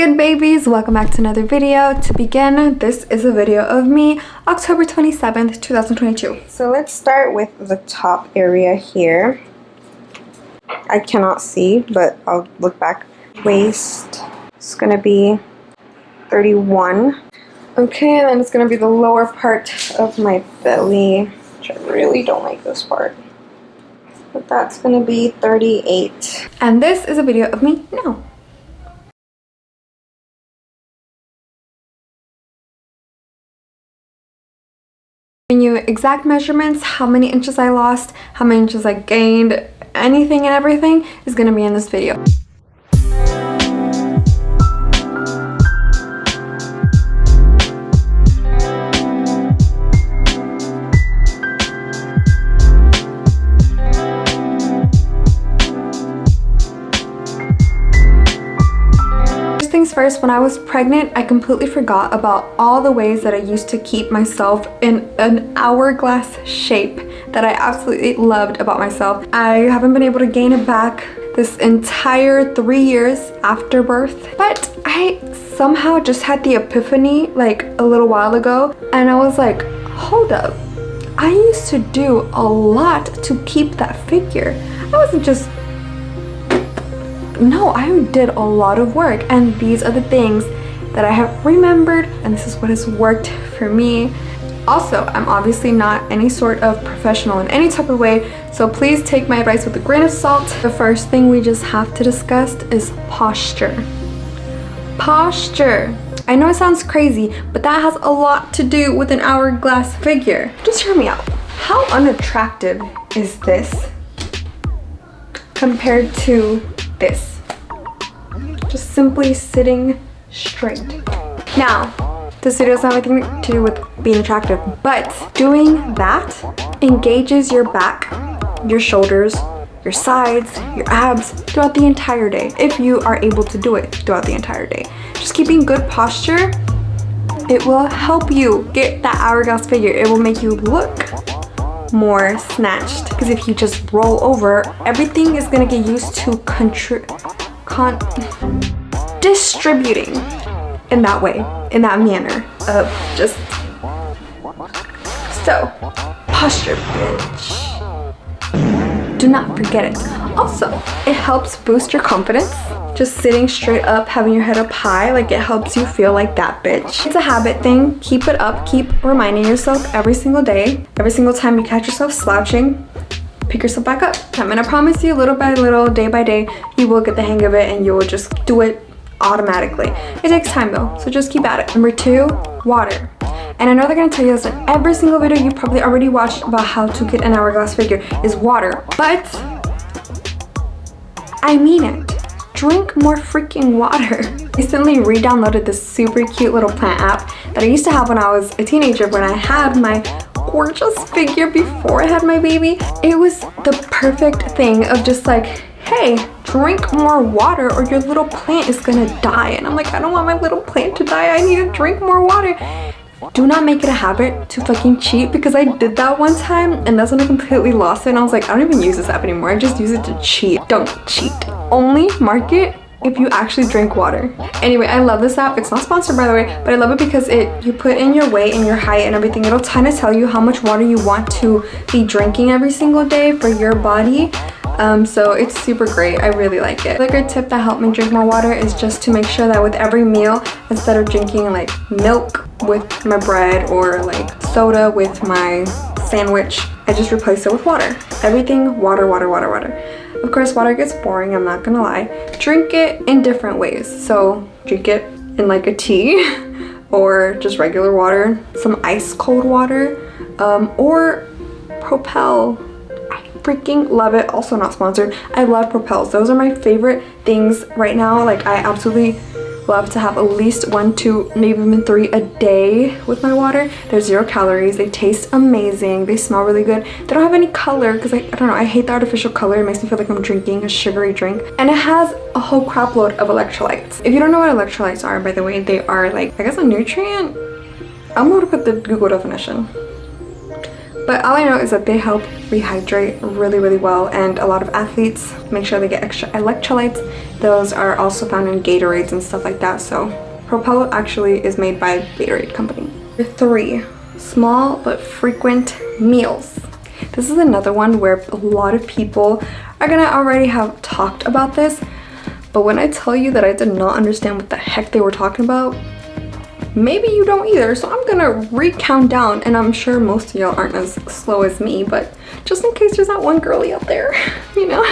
good, babies? Welcome back to another video. To begin, this is a video of me, October 27th, 2022. So let's start with the top area here. I cannot see, but I'll look back. Waist, it's gonna be 31. Okay, and then it's gonna be the lower part of my belly, which I really don't like this part. But that's gonna be 38. And this is a video of me now. You exact measurements, how many inches I lost, how many inches I gained, anything and everything is going to be in this video. First, when I was pregnant, I completely forgot about all the ways that I used to keep myself in an hourglass shape that I absolutely loved about myself. I haven't been able to gain it back this entire 3 years after birth, but I somehow just had the epiphany like a little while ago, and I was like, hold up, I used to do a lot to keep that figure. I wasn't just No, I did a lot of work, and these are the things that I have remembered, and this is what has worked for me. Also, I'm obviously not any sort of professional in any type of way, so please take my advice with a grain of salt. The first thing we just have to discuss is posture. Posture. I know it sounds crazy, but that has a lot to do with an hourglass figure. Just hear me out. How unattractive is this compared to this? Just simply sitting straight. Now, this video doesn't have anything to do with being attractive, but doing that engages your back, your shoulders, your sides, your abs throughout the entire day, if you are able to do it throughout the entire day. Just keeping good posture, it will help you get that hourglass figure. It will make you look more snatched, because if you just roll over, everything is gonna get used to distributing in that way, in that manner of just so posture, bitch. Do not forget it. Also, it helps boost your confidence. Just sitting straight up, having your head up high, like it helps you feel like that bitch. It's a habit thing. Keep it up. Keep reminding yourself every single day. Every single time you catch yourself slouching, pick yourself back up. I'm gonna promise you, little by little, day by day, you will get the hang of it and you will just do it automatically. It takes time though, so just keep at it. Number 2, water. And I know they're gonna tell you this in every single video you probably already watched about how to get an hourglass figure is water, but I mean it. Drink more freaking water. Recently re-downloaded this super cute little plant app that I used to have when I was a teenager, when I had my gorgeous figure before I had my baby. It was the perfect thing of just like, hey, drink more water or your little plant is gonna die. And I'm like, I don't want my little plant to die. I need to drink more water. Do not make it a habit to fucking cheat, because I did that one time and that's when I completely lost it, and I was like, I don't even use this app anymore. I just use it to cheat. Don't cheat. Only mark it if you actually drink water. Anyway, I love this app. It's not sponsored, by the way, but I love it because you put in your weight and your height and everything. It'll kind of tell you how much water you want to be drinking every single day for your body. So it's super great. I really like it. Like, a tip that helped me drink more water is just to make sure that with every meal, instead of drinking like milk with my bread or like soda with my sandwich, I just replace it with water. Everything water, water, water, water. Of course, water gets boring, I'm not gonna lie. Drink it in different ways. So drink it in like a tea or just regular water, some ice cold water, or Propel. Freaking love it. Also not sponsored. I love Propels. Those are my favorite things right now. Like, I absolutely love to have at least 1, 2, maybe even 3 a day with my water. They're 0 calories. They taste amazing. They smell really good. They don't have any color because I don't know, I hate the artificial color. It makes me feel like I'm drinking a sugary drink. And it has a whole crap load of electrolytes. If you don't know what electrolytes are, by the way, they are like, I guess, a nutrient. I'm gonna put the Google definition. But all I know is that they help rehydrate really, really well, and a lot of athletes make sure they get extra electrolytes. Those are also found in Gatorades and stuff like that. So Propel actually is made by Gatorade company. Number 3, small but frequent meals. This is another one where a lot of people are gonna already have talked about this, but when I tell you that I did not understand what the heck they were talking about, maybe you don't either. So I'm gonna recount down, and I'm sure most of y'all aren't as slow as me, but just in case there's that one girly out there, you know.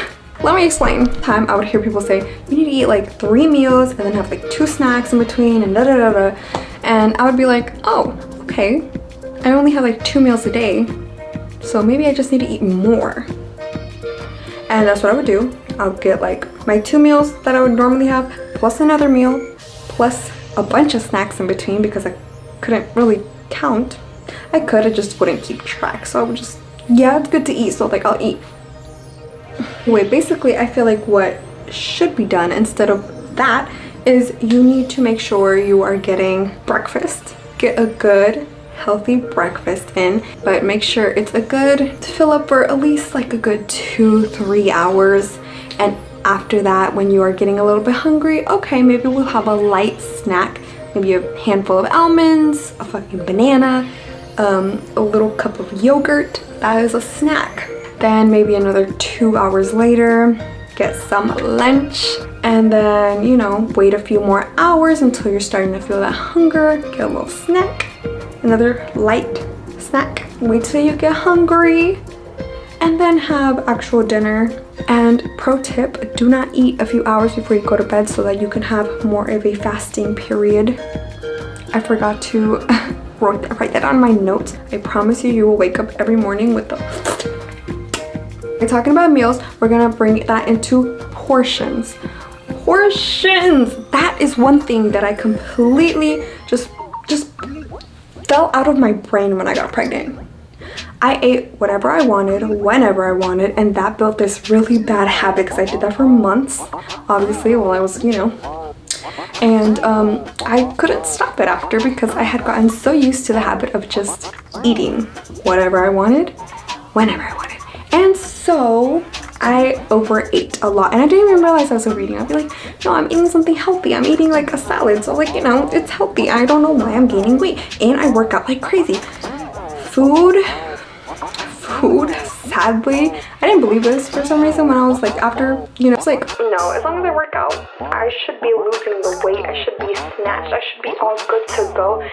Let me explain. Time I would hear people say, you need to eat like 3 meals and then have like 2 snacks in between and da da da da. And I would be like, oh, okay. I only have like 2 meals a day, so maybe I just need to eat more. And that's what I would do. I'll get like my 2 meals that I would normally have, plus another meal, plus a bunch of snacks in between because I couldn't really count. I just wouldn't keep track. So I would just, yeah, it's good to eat, so like I'll eat. Anyway, basically I feel like what should be done instead of that is you need to make sure you are getting breakfast. Get a good healthy breakfast in, but make sure it's a good to fill up for at least like a good 2-3 hours. And after that, when you are getting a little bit hungry, okay, maybe we'll have a light snack, maybe a handful of almonds, a fucking banana, a little cup of yogurt. That is a snack. Then maybe another 2 hours later, get some lunch, and then, you know, wait a few more hours until you're starting to feel that hunger, get a little snack, another light snack, wait till you get hungry, and then have actual dinner. And pro tip, do not eat a few hours before you go to bed so that you can have more of a fasting period. I forgot to write that on my notes. I promise you, you will wake up every morning with the... We're talking about meals, we're gonna bring that into portions. Portions! That is one thing that I completely just fell out of my brain when I got pregnant. I ate whatever I wanted, whenever I wanted, and that built this really bad habit because I did that for months, obviously, while I was, you know, and I couldn't stop it after because I had gotten so used to the habit of just eating whatever I wanted, whenever I wanted. And so I overate a lot, and I didn't even realize I was overeating. I'd be like, no, I'm eating something healthy. I'm eating like a salad, so like, you know, it's healthy. I don't know why I'm gaining weight, and I work out like crazy. Food, sadly, I didn't believe this for some reason when I was like, after, you know, it's like, no, as long as I work out, I should be losing the weight, I should be snatched, I should be all good to go.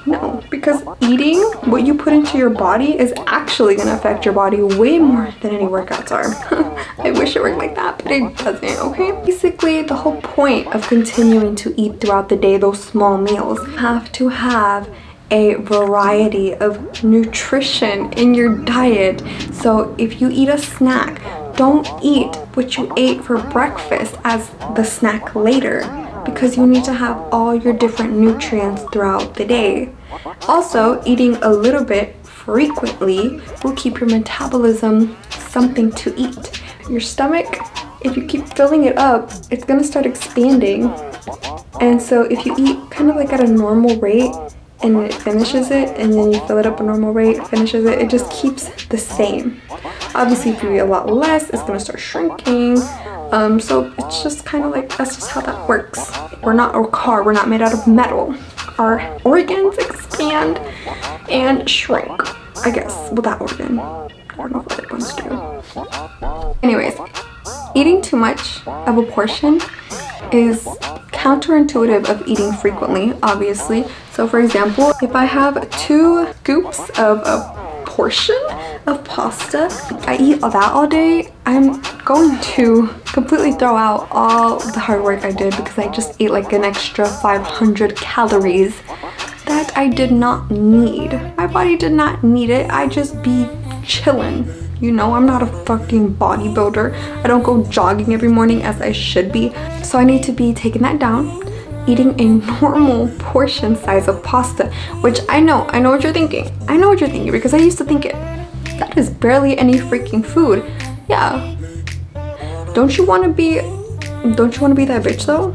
No, because eating what you put into your body is actually going to affect your body way more than any workouts are. I wish it worked like that, but it doesn't, okay? Basically, the whole point of continuing to eat throughout the day, those small meals, have to have a variety of nutrition in your diet. So if you eat a snack, don't eat what you ate for breakfast as the snack later, because you need to have all your different nutrients throughout the day. Also, eating a little bit frequently will keep your metabolism something to eat. Your stomach, if you keep filling it up, it's gonna start expanding. And so if you eat kind of like at a normal rate, and it finishes it, and then you fill it up a normal rate, finishes it, it just keeps the same. Obviously, if you eat a lot less, it's gonna start shrinking. So it's just kind of like, that's just how that works. We're not a car, we're not made out of metal. Our organs expand and shrink, I guess, with that organ. I don't know what it wants to do. Anyways, eating too much of a portion is counterintuitive of eating frequently, obviously. So for example, if I have 2 scoops of a portion of pasta, I eat that all day, I'm going to completely throw out all the hard work I did because I just ate like an extra 500 calories that I did not need. My body did not need it. I just be chilling. You know, I'm not a fucking bodybuilder. I don't go jogging every morning as I should be. So I need to be taking that down, eating a normal portion size of pasta, which I know what you're thinking. I know what you're thinking because I used to think it. That is barely any freaking food. Yeah. Don't you want to be that bitch though?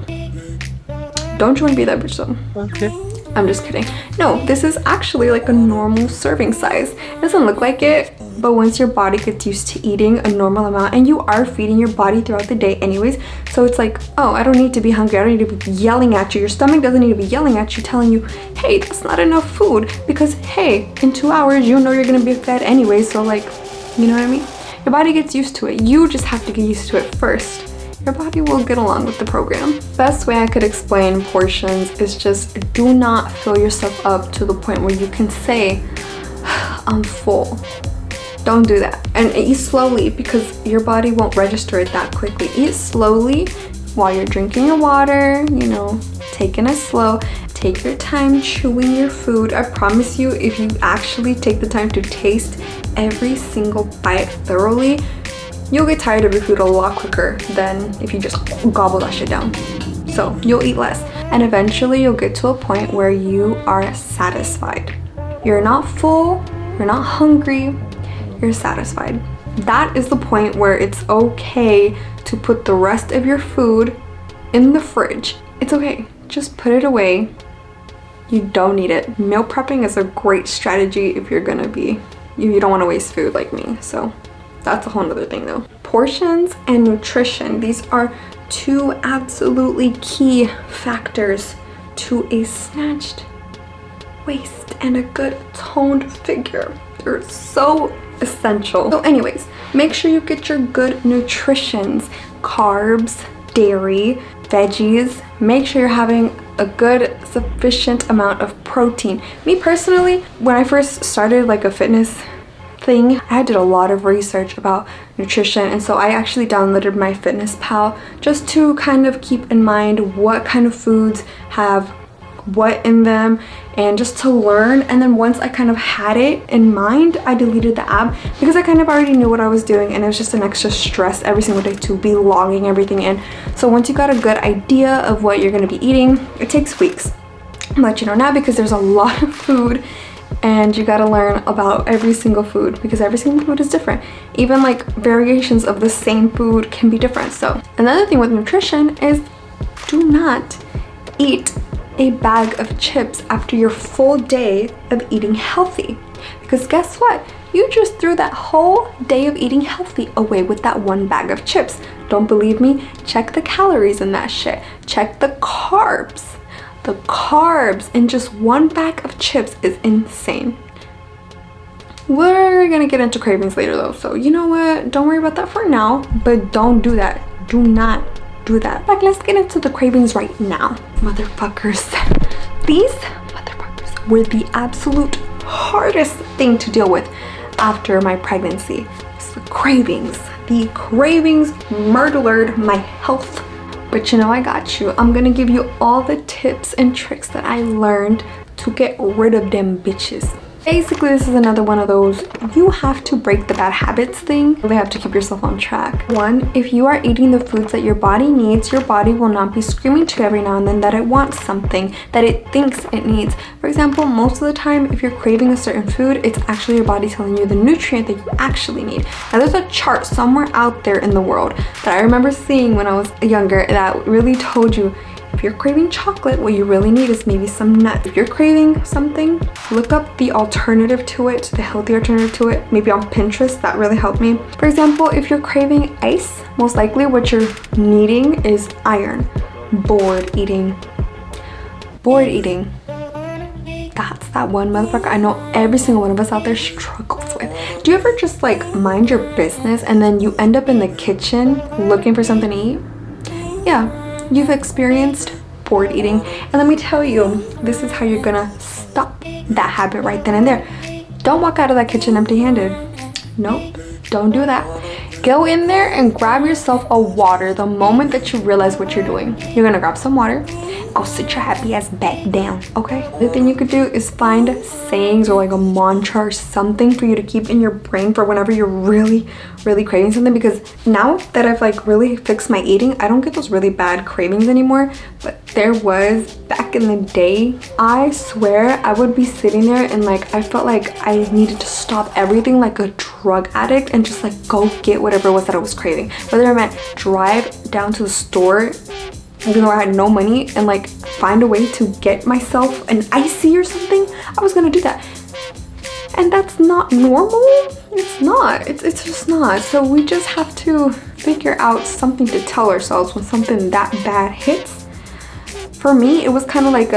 Don't you want to be that bitch though? Okay. I'm just kidding. No, this is actually like a normal serving size. It doesn't look like it, but once your body gets used to eating a normal amount, and you are feeding your body throughout the day anyways, so it's like, oh, I don't need to be hungry. I don't need to be yelling at you. Your stomach doesn't need to be yelling at you, telling you, hey, that's not enough food, because hey, in 2 hours, you know you're gonna be fed anyway, so like, you know what I mean? Your body gets used to it. You just have to get used to it first. Your body will get along with the program. Best way I could explain portions is just do not fill yourself up to the point where you can say, I'm full. Don't do that. And eat slowly, because your body won't register it that quickly. Eat slowly while you're drinking your water, you know, taking it slow. Take your time chewing your food. I promise you, if you actually take the time to taste every single bite thoroughly, you'll get tired of your food a lot quicker than if you just gobble that shit down. So you'll eat less, and eventually you'll get to a point where you are satisfied. You're not full, you're not hungry, you're satisfied. That is the point where it's okay to put the rest of your food in the fridge. It's okay, just put it away. You don't need it. Meal prepping is a great strategy if you're gonna be, you don't want to waste food like me. So that's a whole other thing though. Portions and nutrition, these are two absolutely key factors to a snatched waist and a good toned figure. They're so essential. So anyways, make sure you get your good nutritions, carbs, dairy, veggies. Make sure you're having a good sufficient amount of protein. Me personally, when I first started like a fitness thing, I did a lot of research about nutrition, and so I actually downloaded my Fitness Pal just to kind of keep in mind what kind of foods have what in them, and just to learn. And then once I kind of had it in mind, I deleted the app because I kind of already knew what I was doing, and it was just an extra stress every single day to be logging everything in. So once you got a good idea of what you're going to be eating, it takes weeks. I'll let you know now, because there's a lot of food and you got to learn about every single food, because every single food is different. Even like variations of the same food can be different. So another thing with nutrition is do not eat a bag of chips after your full day of eating healthy, because guess what? You just threw that whole day of eating healthy away with that one bag of chips. Don't believe me? Check the calories in that shit. Check the carbs. The carbs in just one bag of chips is insane. We're gonna get into cravings later though, so you know what? Don't worry about that for now, but don't do that. Do not do that. But let's get into the cravings right now. Motherfuckers. These motherfuckers were the absolute hardest thing to deal with after my pregnancy. It's the cravings. The cravings murdered my health. But you know, I got you. I'm gonna give you all the tips and tricks that I learned to get rid of them bitches. Basically, this is another one of those, you have to break the bad habits thing. You really have to keep yourself on track. One, if you are eating the foods that your body needs, your body will not be screaming to you every now and then that it wants something that it thinks it needs. For example, most of the time, if you're craving a certain food, it's actually your body telling you the nutrient that you actually need. Now, there's a chart somewhere out there in the world that I remember seeing when I was younger that really told you, if you're craving chocolate, what you really need is maybe some nuts. If you're craving something, look up the alternative to it, the healthy alternative to it, maybe on Pinterest. That really helped me. For example, if you're craving ice, most likely what you're needing is iron. Bored eating. That's that one motherfucker I know every single one of us out there struggles with. Do you ever just like mind your business and then you end up in the kitchen looking for something to eat? Yeah. You've experienced bored eating, and let me tell you, this is how you're gonna stop that habit right then and there. Don't walk out of that kitchen empty-handed. Nope, don't do that. Go in there and grab yourself a water the moment that you realize what you're doing. You're gonna grab some water, go sit your happy ass back down, okay? The thing you could do is find sayings or like a mantra or something for you to keep in your brain for whenever you're really craving something, because now that I've like really fixed my eating, I don't get those really bad cravings anymore. But there was, back in the day, I swear I would be sitting there and like I felt like I needed to stop everything like a drug addict and just like go get whatever it was that I was craving. Whether I meant drive down to the store even though I had no money, and like find a way to get myself an icy or something, I was gonna do that. And that's not normal. It's not. It's just not. So we just have to figure out something to tell ourselves when something that bad hits. For me, it was kind of like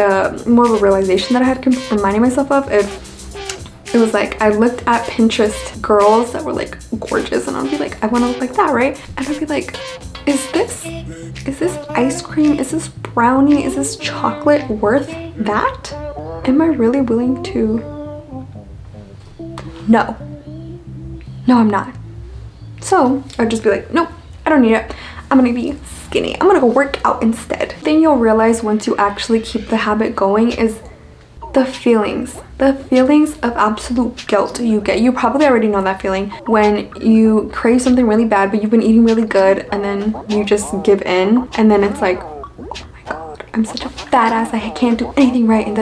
more of a realization that I had reminding myself of. It was like I looked at Pinterest girls that were like gorgeous, and I'd be like, I want to look like that, right? And I'd be like, is this ice cream? Is this brownie? Is this chocolate worth that? Am I really willing to? No, I'm not. So I'd just be like, nope, I don't need it. I'm gonna be skinny. I'm gonna go work out instead. The thing you'll realize once you actually keep the habit going is the feelings of absolute guilt you get. You probably already know that feeling when you crave something really bad, but you've been eating really good, and then you just give in, and then it's like, I'm such a badass, I can't do anything right, and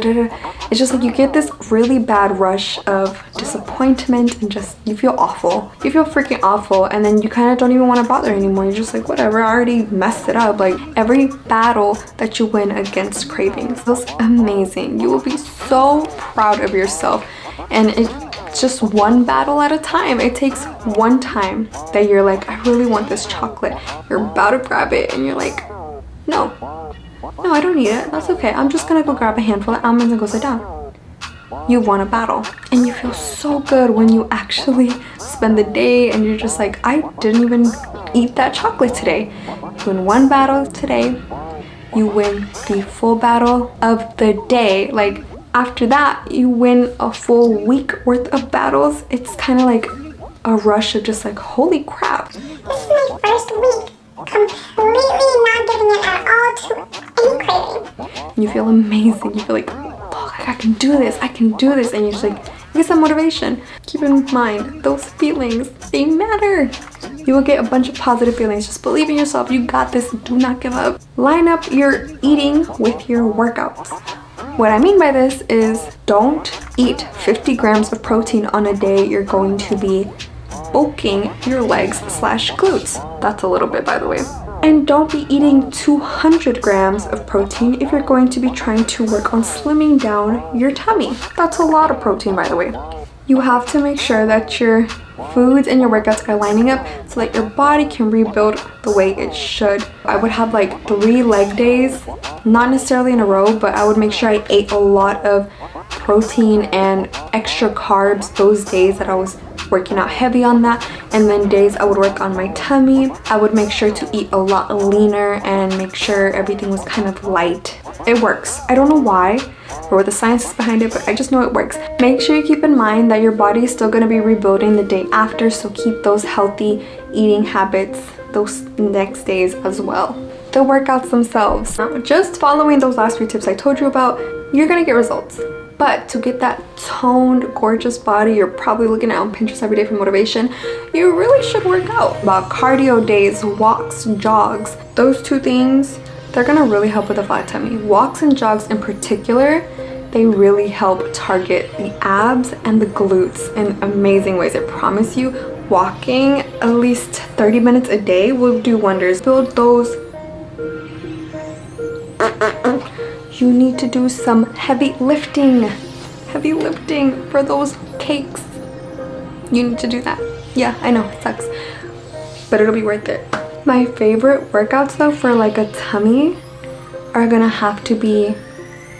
It's just like you get this really bad rush of disappointment, and just you feel awful. You feel freaking awful, and then you kind of don't even want to bother anymore. You're just like, whatever, I already messed it up. Like every battle that you win against cravings feels amazing. You will be so proud of yourself, and it's just one battle at a time. It takes one time that you're like, I really want this chocolate. You're about to grab it, and you're like, no, I don't need it. That's okay. I'm just gonna go grab a handful of almonds and go sit down. You won a battle, and you feel so good when you actually spend the day and you're just like, I didn't even eat that chocolate today. You win one battle today. You win the full battle of the day. Like after that, you win a full week worth of battles. It's kind of like a rush of just like, holy crap. This is my first week completely not giving it at all to any craving. You feel amazing. You feel like, look, I can do this. And you're just like, get some motivation. Keep in mind, those feelings, they matter. You will get a bunch of positive feelings. Just believe in yourself. You got this. Do not give up. Line up your eating with your workouts. What I mean by this is don't eat 50 grams of protein on a day you're going to be bulking your legs / glutes. That's a little bit, by the way. And don't be eating 200 grams of protein if you're going to be trying to work on slimming down your tummy. That's a lot of protein, by the way. You have to make sure that your foods and your workouts are lining up so that your body can rebuild the way it should. I would have like 3 leg days, not necessarily in a row, but I would make sure I ate a lot of protein and extra carbs those days that I was working out heavy on that, and then days I would work on my tummy. I would make sure to eat a lot leaner and make sure everything was kind of light. It works. I don't know why or what the science is behind it, but I just know it works. Make sure you keep in mind that your body is still going to be rebuilding the day after, so keep those healthy eating habits those next days as well. The workouts themselves, just following those last 3 tips I told you about, you're going to get results. But to get that toned, gorgeous body you're probably looking at on Pinterest every day for motivation, you really should work out. About cardio days, walks, jogs, those 2 things, they're gonna really help with a flat tummy. Walks and jogs in particular, they really help target the abs and the glutes in amazing ways. I promise you, walking at least 30 minutes a day will do wonders. Build those. You need to do some heavy lifting for those cakes. You need to do that. Yeah, I know, it sucks, but it'll be worth it. My favorite workouts though for like a tummy are gonna have to be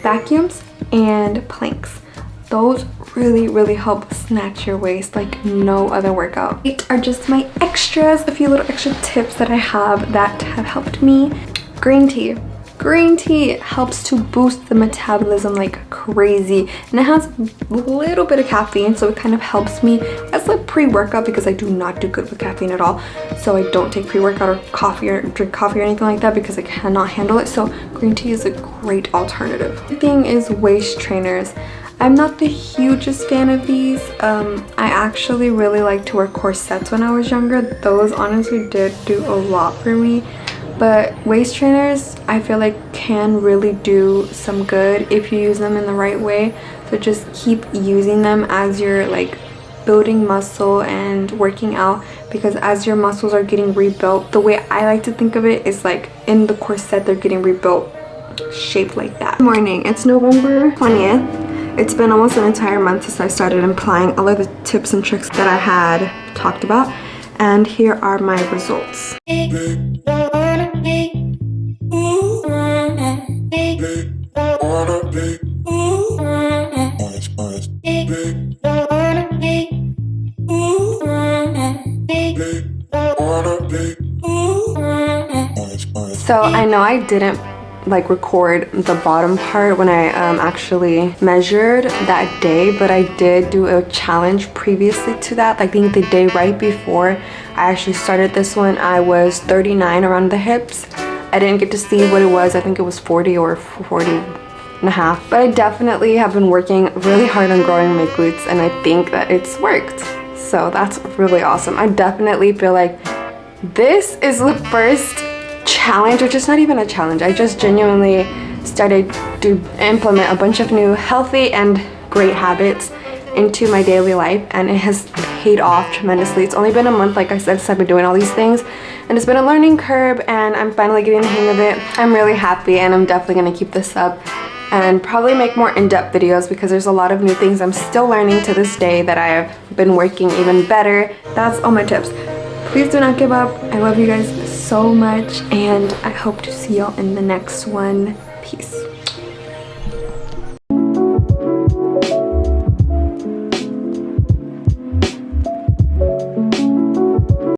vacuums and planks. Those really help snatch your waist like no other workout. These are just my extras, a few little extra tips that I have that have helped me. Green tea. Green tea helps to boost the metabolism like crazy, and it has a little bit of caffeine, so it kind of helps me as like pre-workout because I do not do good with caffeine at all. So I don't take pre-workout or coffee or drink coffee or anything like that because I cannot handle it. So green tea is a great alternative. The thing is waist trainers. I'm not the hugest fan of these. I actually really liked to wear corsets when I was younger. Those honestly did do a lot for me. But waist trainers, I feel like can really do some good if you use them in the right way. So just keep using them as your like building muscle and working out, because as your muscles are getting rebuilt, the way I like to think of it is like in the corset they're getting rebuilt, shaped like that. Good morning, it's November 20th. It's been almost an entire month since I started applying all of the tips and tricks that I had talked about, and here are my results. So I know I didn't like record the bottom part when I actually measured that day, but I did do a challenge previously to that. Like, I think the day right before I actually started this one, I was 39 around the hips. I didn't get to see what it was. I think it was 40 or 40 and a half, but I definitely have been working really hard on growing my glutes, and I think that it's worked. So that's really awesome. I definitely feel like this is the first challenge, which is not even a challenge. I just genuinely started to implement a bunch of new healthy and great habits into my daily life, and it has paid off tremendously. It's only been a month, like I said, since I've been doing all these things, and it's been a learning curve, and I'm finally getting the hang of it. I'm really happy, and I'm definitely going to keep this up and probably make more in-depth videos, because there's a lot of new things I'm still learning to this day that I have been working even better. That's all my tips. Please do not give up. I love you guys so much, and I hope to see y'all in the next one. Peace.